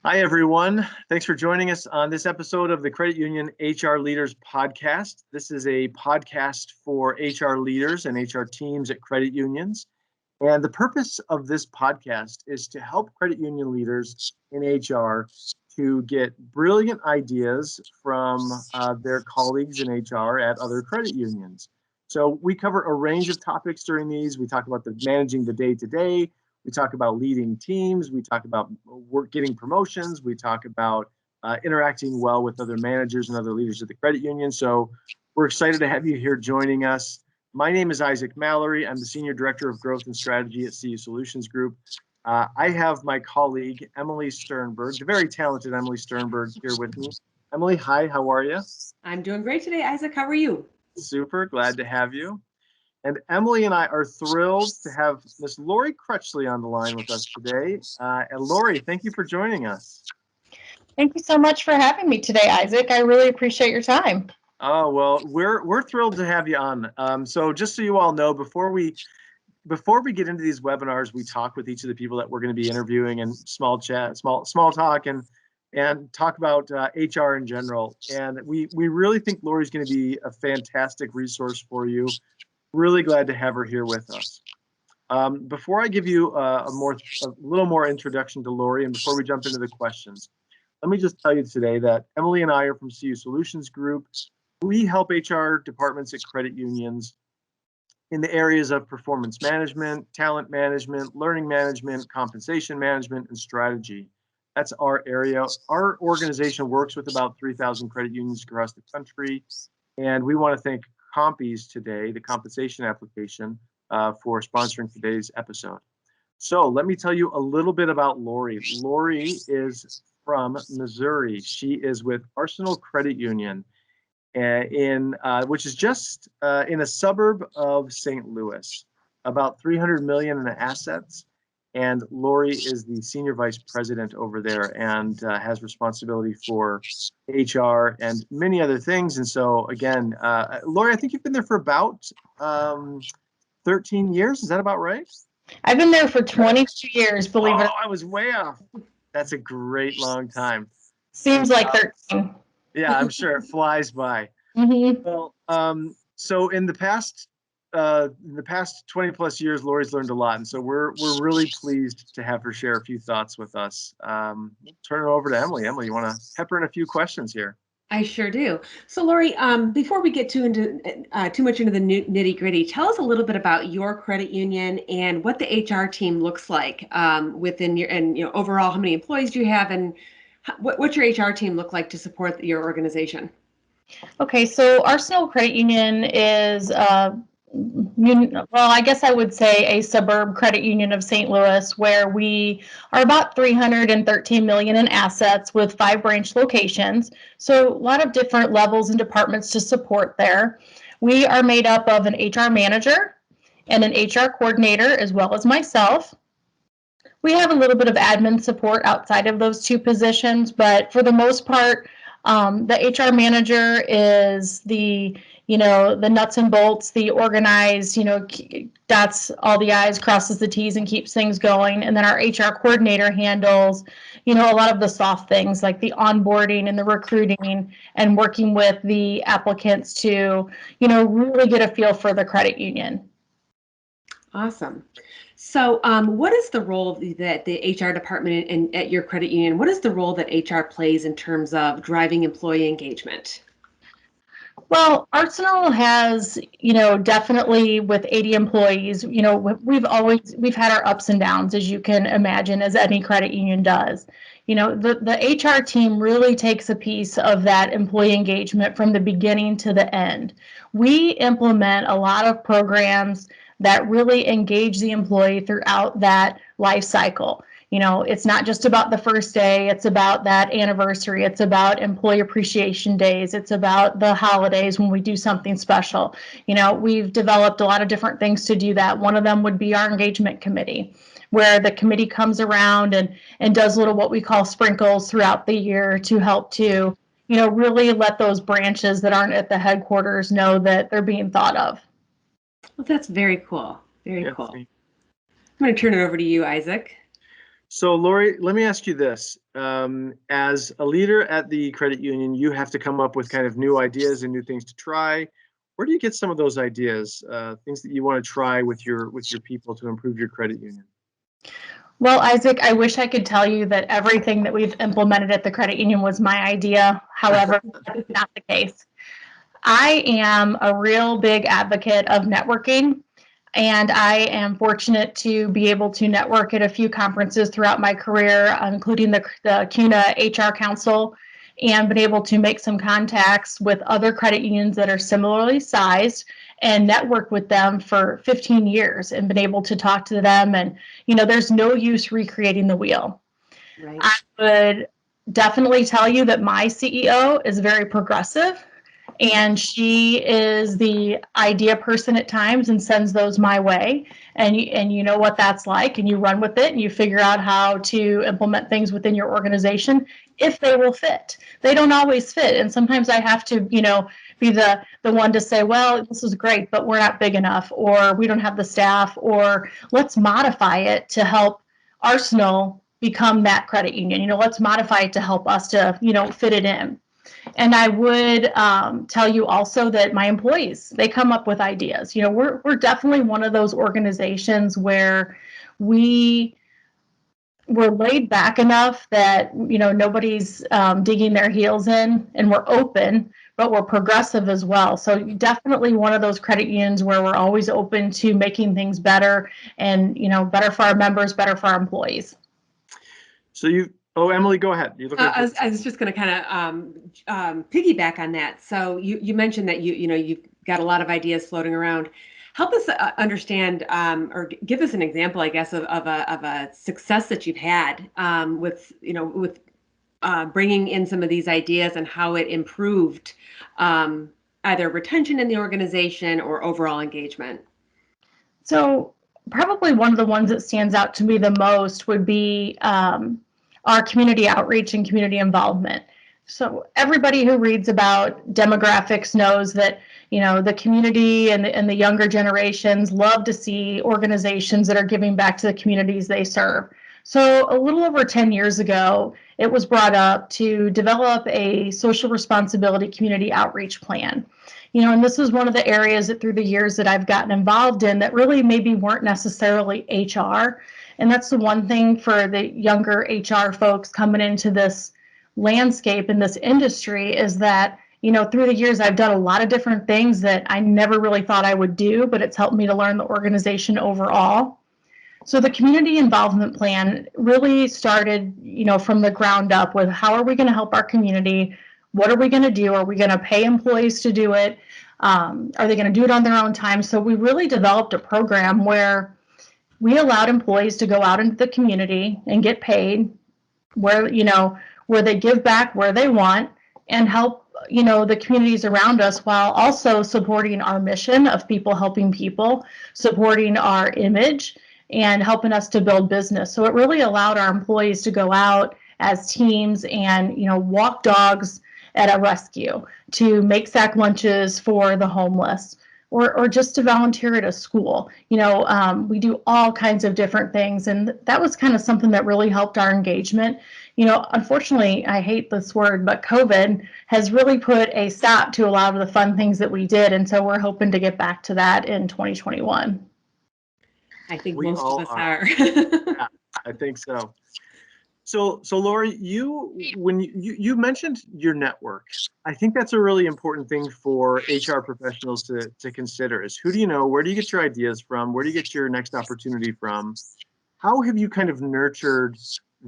Hi, everyone. Thanks for joining us on this episode of the Credit Union HR Leaders Podcast. This is a podcast for HR leaders and HR teams at credit unions. And the purpose of this podcast is to help credit union leaders in HR to get brilliant ideas from their colleagues in HR at other credit unions. So we cover a range of topics during these. We talk about managing the day-to-day. We talk about leading teams. We talk about getting promotions. We talk about interacting well with other managers and other leaders of the credit union. So we're excited to have you here joining us. My name is Isaac Mallory. I'm the Senior Director of Growth and Strategy at CU Solutions Group. I have my colleague, Emily Sternberg, the very talented Emily Sternberg, here with me. Emily, hi, how are you? I'm doing great today, Isaac. How are you? Super, glad to have you. And Emily and I are thrilled to have Miss Lori Crutchley on the line with us today. And Lori, thank you for joining us. Thank you so much for having me today, Isaac. I really appreciate your time. Oh, well, we're thrilled to have you on. So just so you all know, before we get into these webinars, we talk with each of the people that we're going to be interviewing and small talk and talk about HR in general. And we really think Lori's going to be a fantastic resource for you. Really glad to have her here with us. Before I give you a little more introduction to Lori, and before we jump into the questions, let me just tell you today that Emily and I are from CU Solutions Group. We help HR departments at credit unions in the areas of performance management, talent management, learning management, compensation management, and strategy. That's our area. Our organization works with about 3,000 credit unions across the country, and we want to thank Compies today, the compensation application, for sponsoring today's episode. So let me tell you a little bit about Lori. Lori is from Missouri. She is with Arsenal Credit Union, which is just in a suburb of St. Louis, about 300 million in assets. And Lori is the senior vice president over there and has responsibility for HR and many other things. And so again, Lori, I think you've been there for about 13 years. Is that about right? I've been there for 22 years, believe it. I was way off. That's a great long time. Seems like 13. Yeah, I'm sure it flies by. Mm-hmm. Well, so in the past 20 plus years, Lori's learned a lot, and so we're really pleased to have her share a few thoughts with us. Turn it over to Emily. Emily, you want to pepper in a few questions here? I sure do. So, Lori, before we get too much into the nitty gritty, tell us a little bit about your credit union and what the HR team looks like within your, and overall, how many employees do you have, and what's your HR team look like to support your organization? Okay, so Arsenal Credit Union is, I guess I would say a suburb credit union of St. Louis, where we are about 313 million in assets with 5 branch locations. So a lot of different levels and departments to support there. We are made up of an HR manager and an HR coordinator, as well as myself. We have a little bit of admin support outside of those 2 positions, but for the most part, the HR manager is the nuts and bolts, the organized, dots all the I's, crosses the T's, and keeps things going. And then our HR coordinator handles, a lot of the soft things like the onboarding and the recruiting and working with the applicants to, really get a feel for the credit union. Awesome. So what is the role that the HR department at your credit union, what is the role that HR plays in terms of driving employee engagement? Well, Arsenal has, definitely with 80 employees, we've had our ups and downs, as you can imagine, as any credit union does. The HR team really takes a piece of that employee engagement from the beginning to the end. We implement a lot of programs that really engage the employee throughout that life cycle. It's not just about the first day, it's about that anniversary, it's about employee appreciation days, it's about the holidays when we do something special. We've developed a lot of different things to do that. One of them would be our engagement committee, where the committee comes around and does little what we call sprinkles throughout the year to help to, really let those branches that aren't at the headquarters know that they're being thought of. Well, that's very cool. Very cool. I'm going to turn it over to you, Isaac. So Lori, let me ask you this. As a leader at the credit union, you have to come up with kind of new ideas and new things to try. Where do you get some of those ideas, things that you want to try with your people to improve your credit union? Well, Isaac, I wish I could tell you that everything that we've implemented at the credit union was my idea. However, that's not the case. I am a real big advocate of networking, and I am fortunate to be able to network at a few conferences throughout my career, including the CUNA HR Council, and been able to make some contacts with other credit unions that are similarly sized and network with them for 15 years and been able to talk to them. And, there's no use recreating the wheel. Right. I would definitely tell you that my CEO is very progressive, and she is the idea person at times and sends those my way. And you know what that's like, and you run with it and you figure out how to implement things within your organization if they will fit. They don't always fit. And sometimes I have to, be the one to say, well, this is great, but we're not big enough, or we don't have the staff, or let's modify it to help Arsenal become that credit union. Let's modify it to help us to, fit it in. And I would tell you also that my employees, they come up with ideas. We're definitely one of those organizations where we're laid back enough that, nobody's digging their heels in, and we're open, but we're progressive as well. So definitely one of those credit unions where we're always open to making things better and, better for our members, better for our employees. So Emily, go ahead. I was just going to kind of piggyback on that. So you mentioned that you've got a lot of ideas floating around. Help us understand or give us an example, I guess, of a success that you've had with bringing in some of these ideas and how it improved either retention in the organization or overall engagement. So probably one of the ones that stands out to me the most would be our community outreach and community involvement. So everybody who reads about demographics knows that, the community and the younger generations love to see organizations that are giving back to the communities they serve. So a little over 10 years ago, it was brought up to develop a social responsibility community outreach plan. And this is one of the areas that through the years that I've gotten involved in that really maybe weren't necessarily HR. And that's the one thing for the younger HR folks coming into this landscape in this industry is that, through the years, I've done a lot of different things that I never really thought I would do, but it's helped me to learn the organization overall. So the community involvement plan really started, from the ground up with how are we going to help our community? What are we going to do? Are we going to pay employees to do it? Are they going to do it on their own time? So we really developed a program where we allowed employees to go out into the community and get paid where they give back where they want and help, the communities around us while also supporting our mission of people helping people, supporting our image and helping us to build business. So it really allowed our employees to go out as teams and, walk dogs at a rescue, to make sack lunches for the homeless, or just to volunteer at a school. We do all kinds of different things. And that was kind of something that really helped our engagement. Unfortunately, I hate this word, but COVID has really put a stop to a lot of the fun things that we did. And so we're hoping to get back to that in 2021. I think most of us are. Yeah, I think so. So Lori, when you mentioned your network, I think that's a really important thing for HR professionals to consider is who do you know? Where do you get your ideas from? Where do you get your next opportunity from? How have you kind of nurtured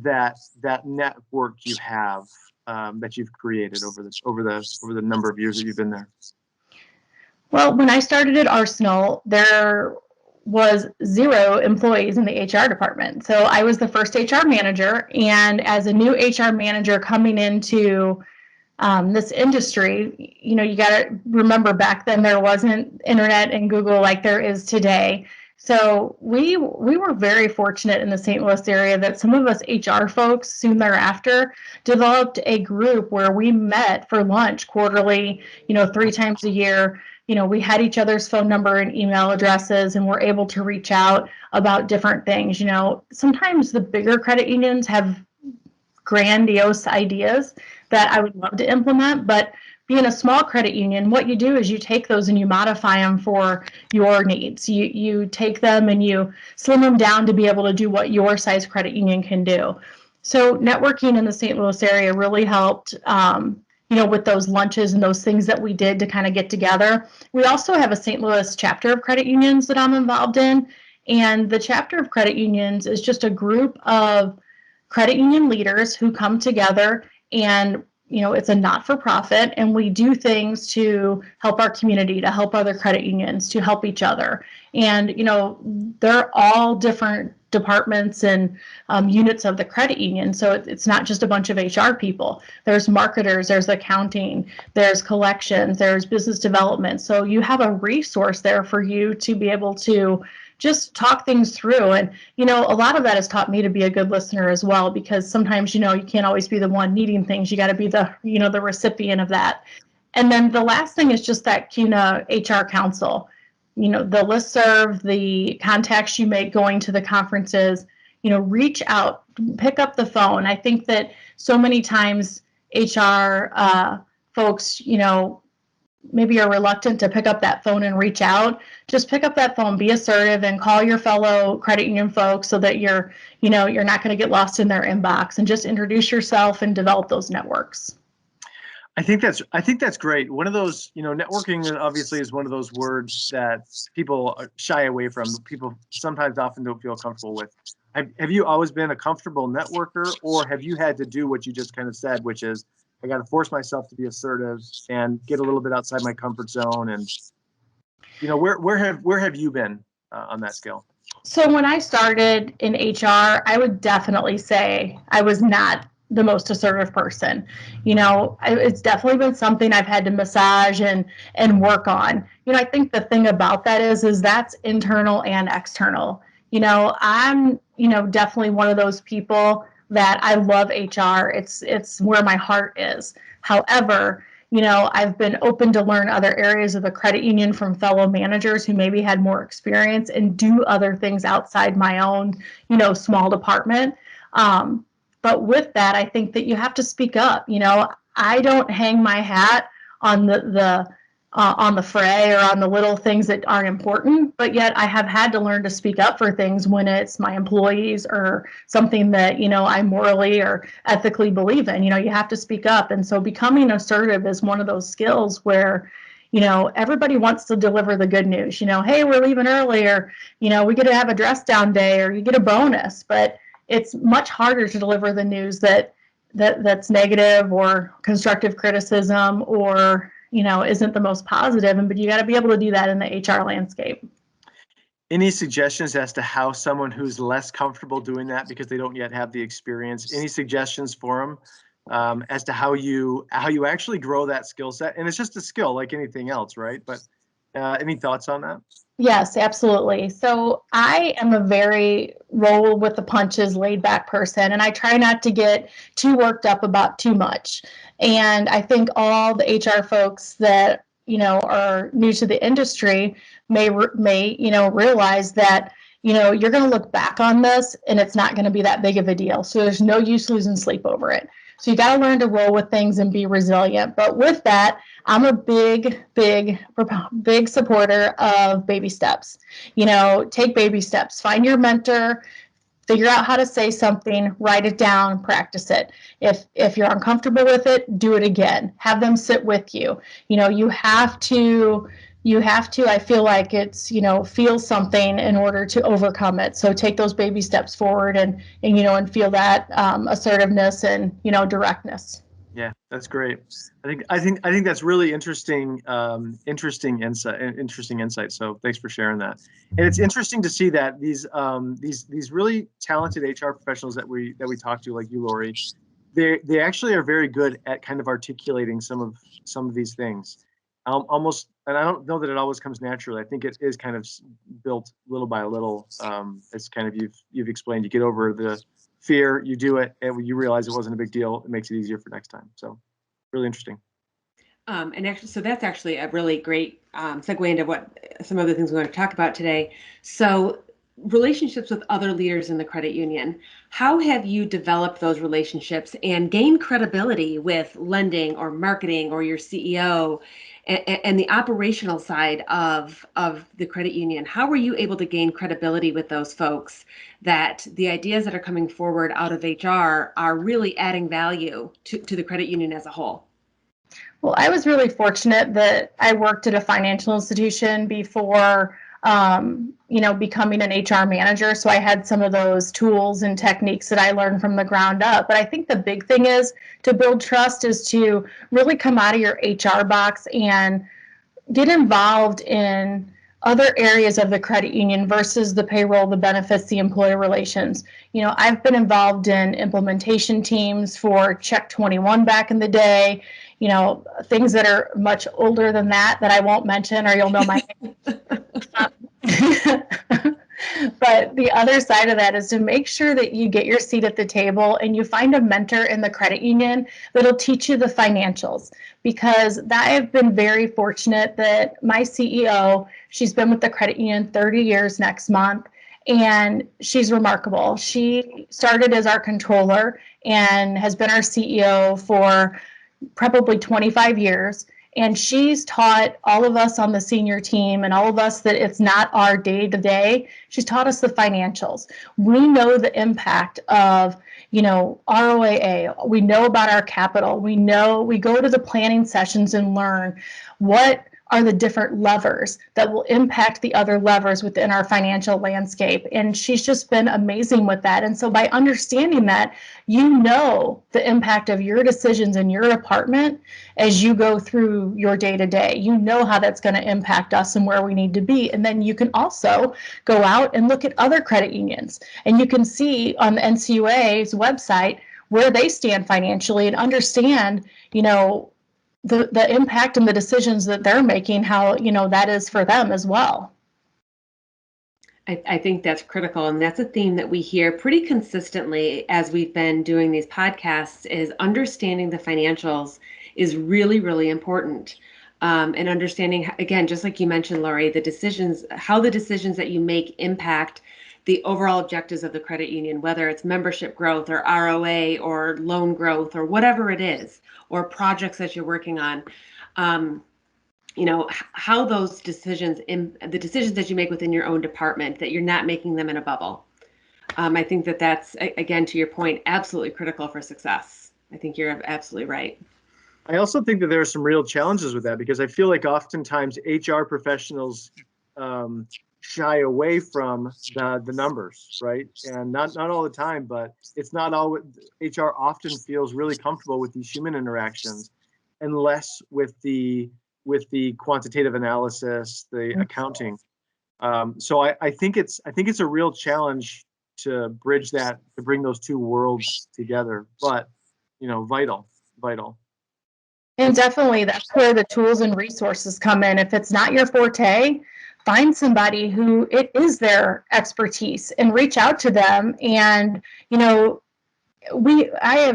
that network you have that you've created over the number of years that you've been there? Well, when I started at Arsenal, there was 0 employees in the HR department. So I was the first HR manager. And as a new HR manager coming into this industry, you got to remember back then there wasn't internet and Google like there is today. So we were very fortunate in the St. Louis area that some of us HR folks soon thereafter developed a group where we met for lunch quarterly, 3 times a year, we had each other's phone number and email addresses, and we're able to reach out about different things. Sometimes the bigger credit unions have grandiose ideas that I would love to implement, but being a small credit union, what you do is you take those and you modify them for your needs. You take them and you slim them down to be able to do what your size credit union can do. So networking in the St. Louis area really helped, with those lunches and those things that we did to kind of get together. We also have a St. Louis chapter of credit unions that I'm involved in. And the chapter of credit unions is just a group of credit union leaders who come together, and it's a not-for-profit, and we do things to help our community, to help other credit unions, to help each other. And they're all different departments and units of the credit union, so it's not just a bunch of HR people. There's marketers, there's accounting, there's collections, there's business development. So you have a resource there for you to be able to just talk things through. And, a lot of that has taught me to be a good listener as well, because sometimes, you can't always be the one needing things. You got to be the, the recipient of that. And then the last thing is just that CUNA HR council, the listserv, the contacts you make going to the conferences, reach out, pick up the phone. I think that so many times HR folks, maybe are reluctant to pick up that phone and reach out. Just pick up that phone, be assertive, and call your fellow credit union folks so that you're not going to get lost in their inbox, and just introduce yourself and develop those networks. I think that's great. One of those, networking obviously is one of those words that people shy away from. People sometimes often don't feel comfortable with. Have you always been a comfortable networker, or have you had to do what you just kind of said, which is I got to force myself to be assertive and get a little bit outside my comfort zone? And where have you been on that scale? So when I started in HR, I would definitely say I was not the most assertive person. It's definitely been something I've had to massage and work on. I think the thing about that is that's internal and external. I'm definitely one of those people that I love HR. It's where my heart is. However, I've been open to learn other areas of the credit union from fellow managers who maybe had more experience and do other things outside my own, small department. But with that, I think that you have to speak up. I don't hang my hat on the fray or on the little things that aren't important, but yet I have had to learn to speak up for things when it's my employees or something that, I morally or ethically believe in. You have to speak up. And so becoming assertive is one of those skills where, everybody wants to deliver the good news. Hey, we're leaving early, or, we get to have a dress down day, or you get a bonus. But it's much harder to deliver the news that's negative or constructive criticism or isn't the most positive. But you got to be able to do that in the HR landscape. Any suggestions as to how someone who's less comfortable doing that because they don't yet have the experience, any suggestions for them as to how you actually grow that skill set? And it's just a skill like anything else, right? But any thoughts on that? Yes, absolutely. So I am a very roll with the punches, laid back person, and I try not to get too worked up about too much. And I think all the HR folks that, are new to the industry may realize that, you're going to look back on this and it's not going to be that big of a deal. So there's no use losing sleep over it. So you got to learn to roll with things and be resilient. But with that, I'm a big supporter of baby steps. Take baby steps. Find your mentor. Figure out how to say something, write it down, practice it. If you're uncomfortable with it, do it again. Have them sit with you. You have to, I feel like it's, feel something in order to overcome it. So take those baby steps forward and feel that assertiveness and, directness. Yeah, that's great. I think that's really interesting insight. So thanks for sharing that. And it's interesting to see that these really talented HR professionals that we talk to, like you, Lori, they actually are very good at kind of articulating some of these things. Almost, and I don't know that it always comes naturally. I think it is kind of built little by little. It's kind of you've explained. You get over the fear, you do it, and when you realize it wasn't a big deal, it makes it easier for next time. So really interesting. And actually, so that's actually a really great segue into what some of the things we're going to talk about today. So, relationships with other leaders in the credit union. How have you developed those relationships and gained credibility with lending or marketing or your CEO and the operational side of the credit union? How were you able to gain credibility with those folks that the ideas that are coming forward out of HR are really adding value to the credit union as a whole? Well, I was really fortunate that I worked at a financial institution before, becoming an HR manager. So I had some of those tools and techniques that I learned from the ground up. But I think the big thing is to build trust is to really come out of your HR box and get involved in other areas of the credit union versus the payroll, the benefits, the employer relations. I've been involved in implementation teams for Check 21 back in the day, things that are much older than that I won't mention or you'll know my But the other side of that is to make sure that you get your seat at the table and you find a mentor in the credit union that'll teach you the financials. Because I've been very fortunate that my CEO, she's been with the credit union 30 years next month, and she's remarkable. She started as our controller and has been our CEO for probably 25 years. And she's taught all of us on the senior team and all of us that it's not our day to day. She's taught us the financials. We know the impact of, ROAA. We know about our capital. We go to the planning sessions and learn what are the different levers that will impact the other levers within our financial landscape. And she's just been amazing with that. And so by understanding that, the impact of your decisions in your department as you go through your day to day. How that's going to impact us and where we need to be. And then you can also go out and look at other credit unions. And you can see on the NCUA's website where they stand financially and understand, the impact and the decisions that they're making, how, that is for them as well. I think that's critical. And that's a theme that we hear pretty consistently as we've been doing these podcasts is understanding the financials is really, really important. And understanding, again, just like you mentioned, Lori, how the decisions that you make impact the overall objectives of the credit union, whether it's membership growth or ROA or loan growth or whatever it is, or projects that you're working on, how those decisions, the decisions that you make within your own department, that you're not making them in a bubble. I think that's, again, to your point, absolutely critical for success. I think you're absolutely right. I also think that there are some real challenges with that because I feel like oftentimes HR professionals shy away from the numbers, right? And not all the time, but it's not all. HR often feels really comfortable with these human interactions, and less with the quantitative analysis, the accounting. So I think it's a real challenge to bridge that, to bring those two worlds together. But vital. And definitely that's where the tools and resources come in. If it's not your forte, find somebody who it is their expertise and reach out to them. And, I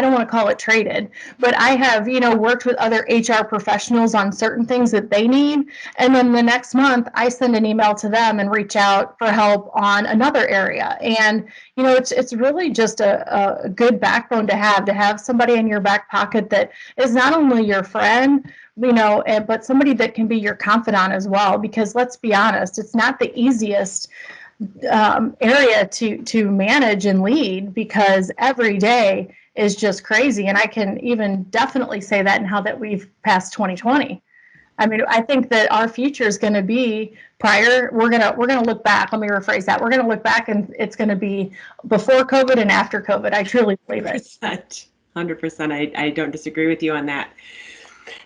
don't want to call it traded, but I have, worked with other HR professionals on certain things that they need. And then the next month I send an email to them and reach out for help on another area. And, it's really just a good backbone to have somebody in your back pocket that is not only your friend, but somebody that can be your confidant as well, because let's be honest, it's not the easiest area to manage and lead because every day is just crazy. And I can even definitely say that now that we've passed 2020. I mean, I think that our future is going to be we're going to look back. Let me rephrase that. We're going to look back and it's going to be before COVID and after COVID. I truly believe it. 100%. I don't disagree with you on that.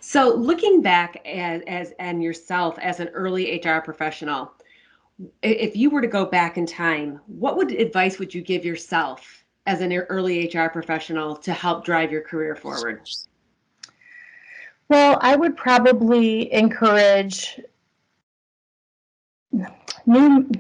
So looking back and yourself as an early HR professional, if you were to go back in time, what advice would you give yourself as an early HR professional to help drive your career forward? Well, I would probably encourage new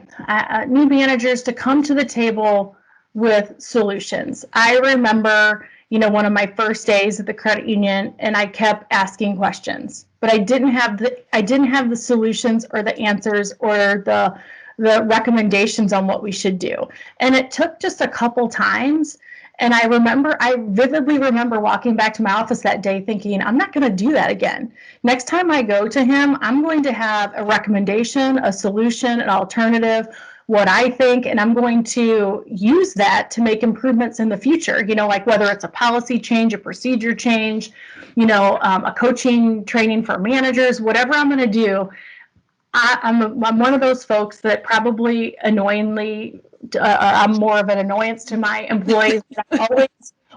managers to come to the table with solutions. I remember, one of my first days at the credit union, and I kept asking questions, but I didn't have the solutions or the answers or the recommendations on what we should do. And it took just a couple times. And I vividly remember walking back to my office that day thinking, I'm not going to do that again. Next time I go to him, I'm going to have a recommendation, a solution, an alternative, what I think, and I'm going to use that to make improvements in the future, like whether it's a policy change, a procedure change, a coaching training for managers, whatever I'm going to do. I'm one of those folks that probably annoyingly, I'm more of an annoyance to my employees. I always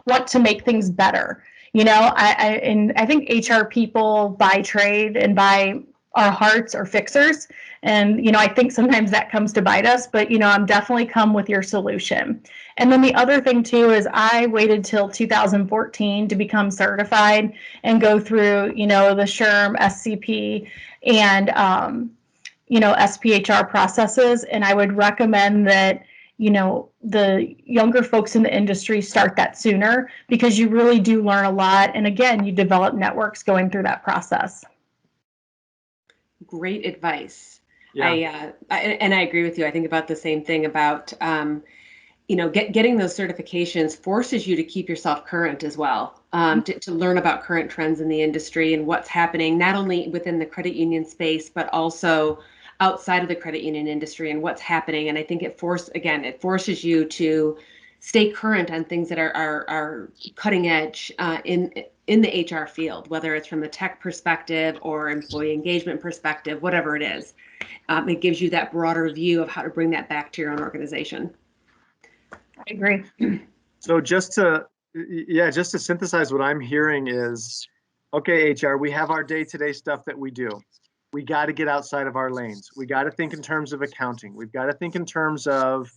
want to make things better. I think HR people by trade and by our hearts are fixers. And, I think sometimes that comes to bite us, but, I'm definitely come with your solution. And then the other thing too is I waited till 2014 to become certified and go through, the SHRM, SCP, and, SPHR processes. And I would recommend that, the younger folks in the industry start that sooner, because you really do learn a lot. And again, you develop networks going through that process. Great advice. Yeah. I agree with you. I think about the same thing about, getting those certifications forces you to keep yourself current as well, to learn about current trends in the industry and what's happening, not only within the credit union space, but also outside of the credit union industry and what's happening. And I think it forces you to stay current on things that are cutting edge in the HR field, whether it's from a tech perspective or employee engagement perspective, whatever it is. It gives you that broader view of how to bring that back to your own organization. I agree. So just to synthesize what I'm hearing is, okay, HR, we have our day-to-day stuff that we do. We got to get outside of our lanes. We got to think in terms of accounting. We've got to think in terms of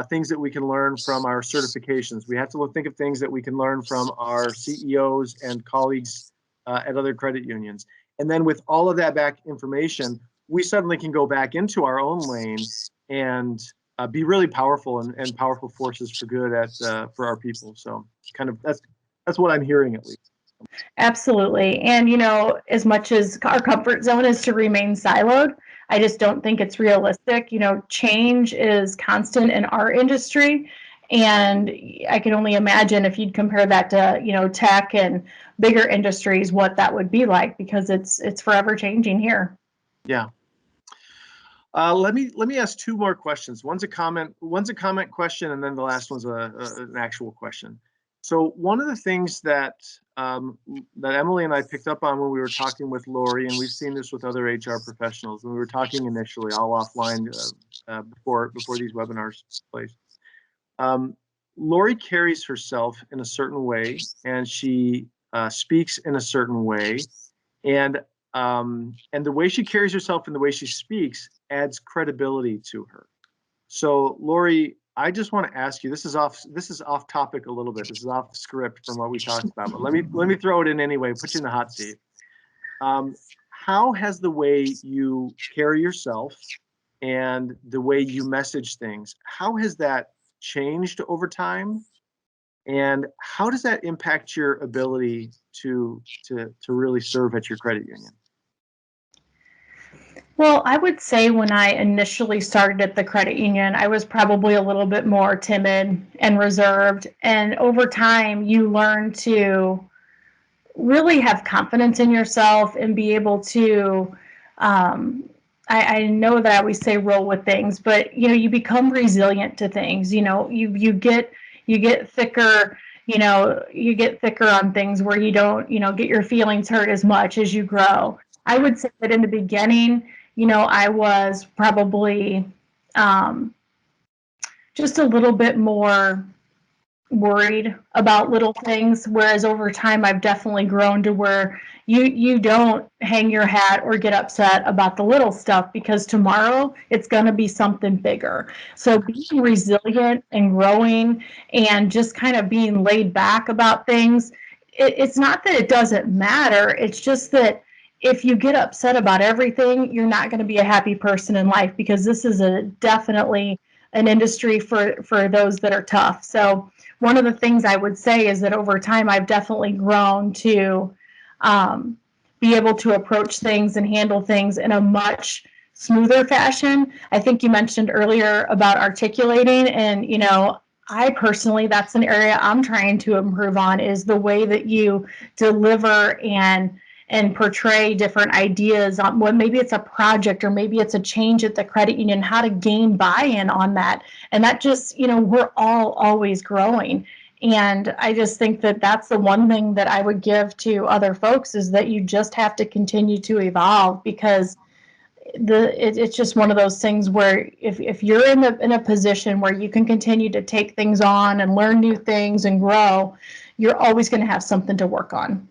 things that we can learn from our certifications. We have to think of things that we can learn from our CEOs and colleagues at other credit unions. And then with all of that back information, we suddenly can go back into our own lane and be really powerful and powerful forces for good for our people. So kind of that's what I'm hearing, at least. Absolutely. And, as much as our comfort zone is to remain siloed, I just don't think it's realistic. Change is constant in our industry. And I can only imagine if you'd compare that to, tech and bigger industries, what that would be like, because it's forever changing here. Yeah. Let me ask two more questions. One's a comment question, and then the last one's an actual question. So one of the things that Emily and I picked up on when we were talking with Lori, and we've seen this with other HR professionals when we were talking initially, all offline before these webinars took place. Lori carries herself in a certain way, and she speaks in a certain way, and the way she carries herself and the way she speaks adds credibility to her. So Lori, I just want to ask you, this is off topic a little bit. This is off script from what we talked about, but let me throw it in anyway, put you in the hot seat. How has the way you carry yourself and the way you message things, how has that changed over time? And how does that impact your ability to really serve at your credit union? Well, I would say when I initially started at the credit union, I was probably a little bit more timid and reserved. And over time, you learn to really have confidence in yourself and be able to, I know that I always say roll with things, but you become resilient to things. You get thicker. You get thicker on things where you don't, get your feelings hurt as much as you grow. I would say that in the beginning, I was probably just a little bit more worried about little things, whereas over time I've definitely grown to where you don't hang your hat or get upset about the little stuff, because tomorrow it's going to be something bigger. So being resilient and growing and just kind of being laid back about things, it's not that it doesn't matter, it's just that if you get upset about everything, you're not going to be a happy person in life, because this is definitely an industry for those that are tough. So one of the things I would say is that over time, I've definitely grown to be able to approach things and handle things in a much smoother fashion. I think you mentioned earlier about articulating, and, you know, I personally, that's an area I'm trying to improve on, is the way that you deliver and portray different ideas on what, maybe it's a project or maybe it's a change at the credit union, how to gain buy-in on that. And that just, you know, we're all always growing. And I just think that that's the one thing that I would give to other folks, is that you just have to continue to evolve, because it's just one of those things where if you're in a position where you can continue to take things on and learn new things and grow, you're always going to have something to work on.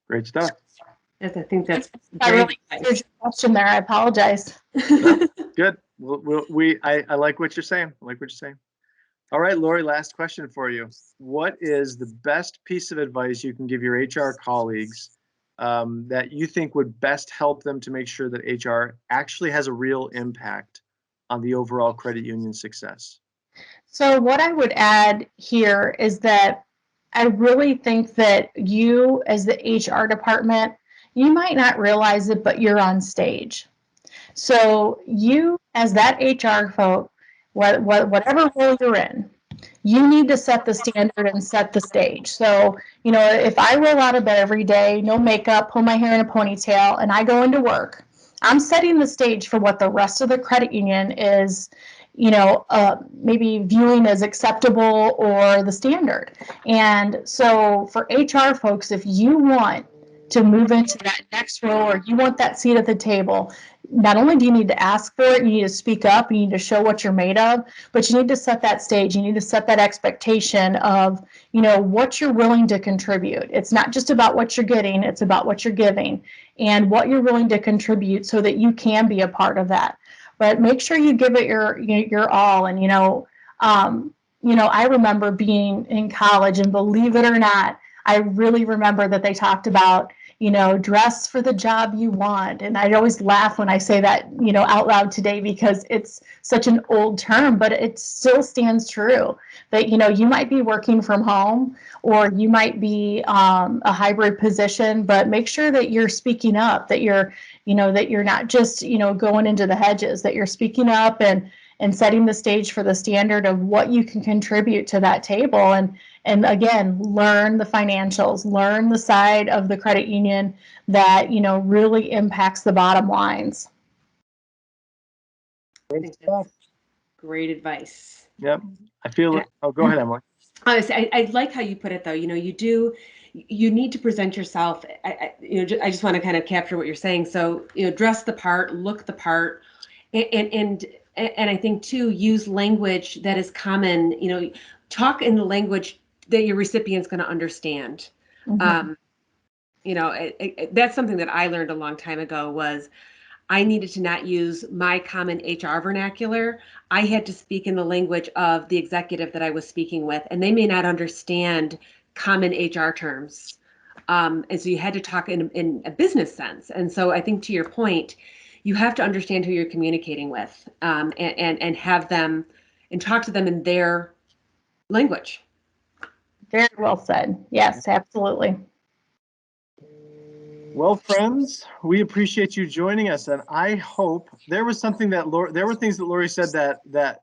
Great stuff. I think that's I really answered your question there. I apologize. No, good. I like what you're saying. I like what you're saying. All right, Lori, last question for you. What is the best piece of advice you can give your HR colleagues that you think would best help them to make sure that HR actually has a real impact on the overall credit union success? So what I would add here is that I really think that you, as the HR department, you might not realize it, but you're on stage. So you, as that HR folk, whatever role you're in, you need to set the standard and set the stage. So, you know, if I roll out of bed every day, no makeup, pull my hair in a ponytail, and I go into work, I'm setting the stage for what the rest of the credit union is, you know, maybe viewing as acceptable or the standard. And so for HR folks, if you want to move into that next role, or you want that seat at the table, not only do you need to ask for it, you need to speak up, you need to show what you're made of, but you need to set that stage. You need to set that expectation of, you know, what you're willing to contribute. It's not just about what you're getting, it's about what you're giving and what you're willing to contribute so that you can be a part of that. But make sure you give it your all. And, I remember being in college, and believe it or not, I really remember that they talked about, dress for the job you want. And I always laugh when I say that, out loud today, because it's such an old term, but it still stands true that, you might be working from home, or you might be a hybrid position, but make sure that you're speaking up, that you're not just, going into the hedges, that you're speaking up and setting the stage for the standard of what you can contribute to that table. And again, learn the financials, learn the side of the credit union that, really impacts the bottom lines. Great advice. Yep. I feel it. Oh, go ahead, Emily. I like how you put it, though. You need to present yourself. I just want to kind of capture what you're saying. So, dress the part, look the part, and I think too, use language that is common. Talk in the language that your recipient's going to understand. Mm-hmm. That's something that I learned a long time ago. Was I needed to not use my common HR vernacular. I had to speak in the language of the executive that I was speaking with, and they may not understand common HR terms. And so you had to talk in a business sense. And so I think, to your point, you have to understand who you're communicating with, and have them and talk to them in their language. Very well said. Yes, absolutely. Well, friends, we appreciate you joining us, and I hope there was something there were things that Lori said that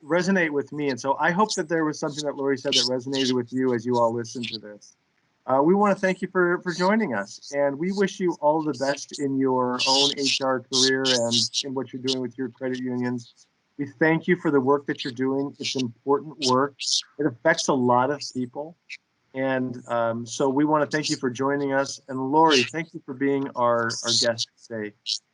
resonate with me, and so I hope that there was something that Lori said that resonated with you as you all listen to this. We want to thank you for joining us, and we wish you all the best in your own HR career and in what you're doing with your credit unions. We thank you for the work that you're doing. It's important work. It affects a lot of people. And so we want to thank you for joining us. And Lori, thank you for being our guest today.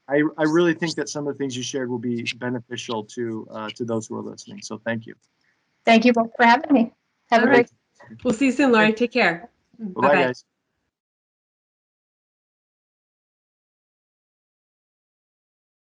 I really think that some of the things you shared will be beneficial to those who are listening. So thank you. Thank you both for having me. Have a great day. We'll see you soon, Lori. Take care. Bye, guys.